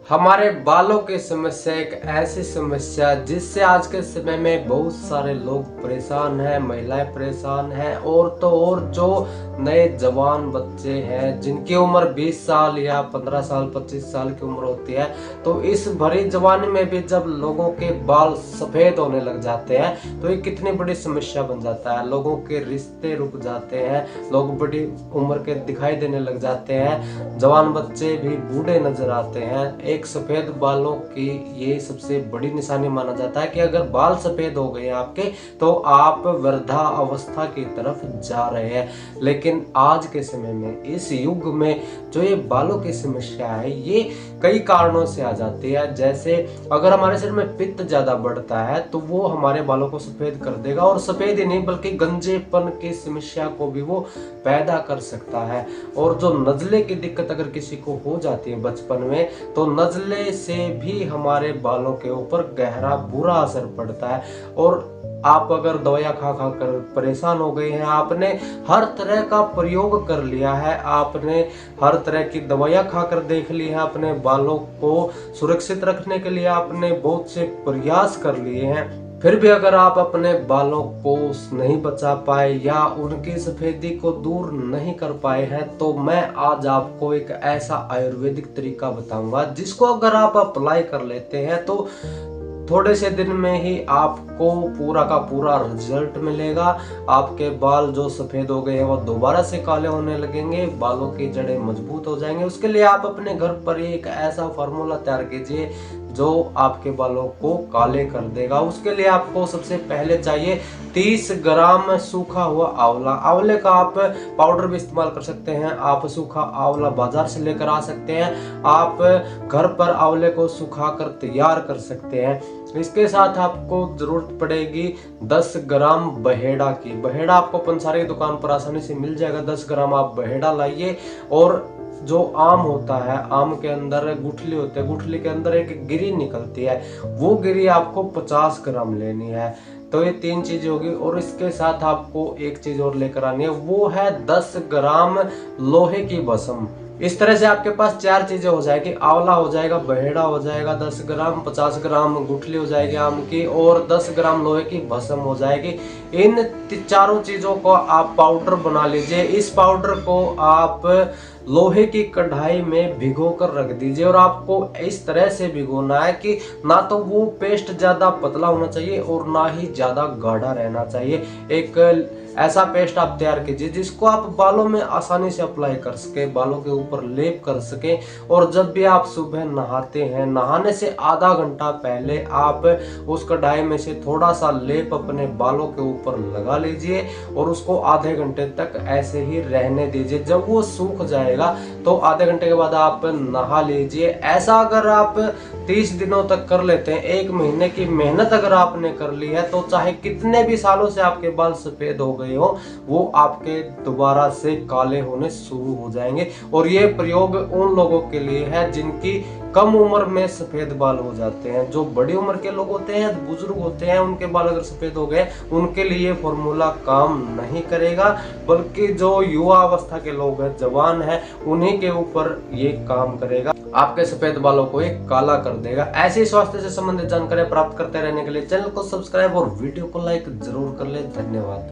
हमारे बालों की समस्या एक ऐसी समस्या जिससे आज के समय में बहुत सारे लोग परेशान हैं, महिलाएं परेशान हैं और तो और जो नए जवान बच्चे हैं जिनकी उम्र 20 साल या 15 साल 25 साल की उम्र होती है, तो इस भरी जवानी में भी जब लोगों के बाल सफेद होने लग जाते हैं तो ये कितनी बड़ी समस्या बन जाता है। लोगों के रिश्ते रुक जाते हैं, लोग बड़ी उम्र के दिखाई देने लग जाते हैं, जवान बच्चे भी बूढ़े नजर आते हैं। एक सफेद बालों की ये सबसे बड़ी निशानी माना जाता है कि अगर बाल सफेद हो गए आपके तो आप वृद्धा अवस्था की तरफ जा रहे हैं। लेकिन आज के समय में इस युग में जो ये बालों की समस्या है ये कई कारणों से आ जाती है। जैसे अगर हमारे शरीर में पित्त ज्यादा बढ़ता है तो वो हमारे बालों को सफेद कर देगा, और सफेद ही नहीं बल्कि गंजेपन की समस्या को भी वो पैदा कर सकता है। और जो नजले की दिक्कत अगर किसी को हो जाती है बचपन में तो नजले से भी हमारे बालों के ऊपर गहरा बुरा असर पड़ता है। और आप अगर दवाइयां खा खा कर परेशान हो गए हैं, आपने हर तरह का प्रयोग कर लिया है, आपने हर तरह की दवाइयां खाकर देख ली है, अपने बालों को सुरक्षित रखने के लिए आपने बहुत से प्रयास कर लिए हैं, फिर भी अगर आप अपने बालों को नहीं बचा पाए या उनकी सफेदी को दूर नहीं कर पाए हैं, तो मैं आज आपको एक ऐसा आयुर्वेदिक तरीका बताऊंगा जिसको अगर आप अप्लाई कर लेते हैं तो थोड़े से दिन में ही आपको पूरा का पूरा रिजल्ट मिलेगा। आपके बाल जो सफेद हो गए हैं वो दोबारा से काले होने लगेंगे, बालों की जड़ें मजबूत हो जाएंगे। उसके लिए आप अपने घर पर ही एक ऐसा फार्मूला तैयार कीजिए जो आपके बालों को काले कर देगा। उसके लिए आपको सबसे पहले चाहिए 30 ग्राम सूखा हुआ आंवला। आंवले का आप पाउडर भी इस्तेमाल कर सकते हैं, आप सूखा आंवला बाजार से लेकर आ सकते हैं, आप घर पर आंवले को सुखाकर तैयार कर सकते हैं। इसके साथ आपको जरूरत पड़ेगी 10 ग्राम बहेड़ा की। बहेड़ा आपको पंसारी की दुकान पर आसानी से मिल जाएगा। 10 ग्राम आप बहेड़ा लाइए। और जो आम होता है, आम के अंदर गुठली होती है, गुठली के अंदर एक गिरी निकलती है, वो गिरी आपको 50 ग्राम लेनी है। तो ये 3 चीजें होगी। और इसके साथ आपको एक चीज और लेकर आनी है, वो है 10 ग्राम लोहे की भस्म। इस तरह से आपके पास 4 चीजें हो जाएगी, आंवला हो जाएगा, बहेड़ा हो जाएगा 10 ग्राम, 50 ग्राम गुठली हो जाएगी आम की, और 10 ग्राम लोहे की भस्म हो जाएगी। इन चारों चीजों को आप पाउडर बना लीजिए। इस पाउडर को आप लोहे की कढ़ाई में भिगो कर रख दीजिए, और आपको इस तरह से भिगोना है कि ना तो वो पेस्ट ज्यादा पतला होना चाहिए और ना ही ज्यादा गाढ़ा रहना चाहिए। एक ऐसा पेस्ट आप तैयार कीजिए जिसको आप बालों में आसानी से अप्लाई कर सके, बालों के ऊपर लेप कर सके। और जब भी आप सुबह नहाते हैं, नहाने से आधा घंटा पहले आप उस कढ़ाई में से थोड़ा सा लेप अपने बालों के ऊपर लगा लीजिए और उसको आधे घंटे तक ऐसे ही रहने दीजिए। जब वो सूख जाएगा तो आधे घंटे के बाद आप नहा लीजिए। ऐसा अगर आप 30 दिनों तक कर लेते हैं, 1 महीने की मेहनत अगर आपने कर ली है, तो चाहे कितने भी सालों से आपके बाल सफेद हो गए हो, वो आपके दोबारा से काले होने शुरू हो जाएंगे। और ये प्रयोग उन लोगों के लिए है जिनकी कम उम्र में सफेद बाल हो जाते हैं। जो बड़ी उम्र के लोग होते हैं, बुजुर्ग होते हैं, उनके बाल अगर सफेद हो गए, उनके लिए फॉर्मूला काम नहीं करेगा, बल्कि जो युवा अवस्था के लोग हैं, जवान हैं, उन्हीं के ऊपर ये काम करेगा। आपके सफेद बालों को ये काला कर देगा। ऐसी स्वास्थ्य से संबंधित जानकारी प्राप्त करते रहने के लिए चैनल को सब्सक्राइब और वीडियो को लाइक जरूर कर ले। धन्यवाद।